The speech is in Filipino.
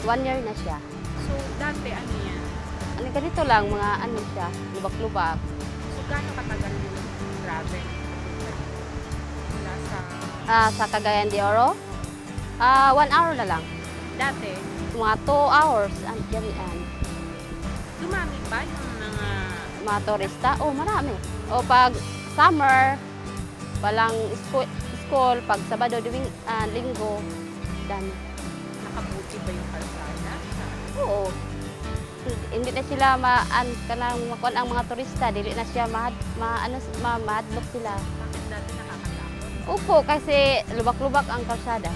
1 year na siya. So, dati ano yan? Ano ganito lang, mga ano siya, lubak-lubak. So, gaano katagal yung travel? Mula sa... Sa Cagayan de Oro, 1 hour na lang. Dati, Mga 2 hours, yan. dumami ba yung Mga turista, marami. O pag summer, walang school, pag Sabado, Linggo, dami. nakabuti ba yung kalsada? Oo. Hindi na sila kanang makuan ang mga turista, dili na siya mahadlok sila. Bakit dati nakakatakot? Opo, kasi lubak-lubak ang kalsada.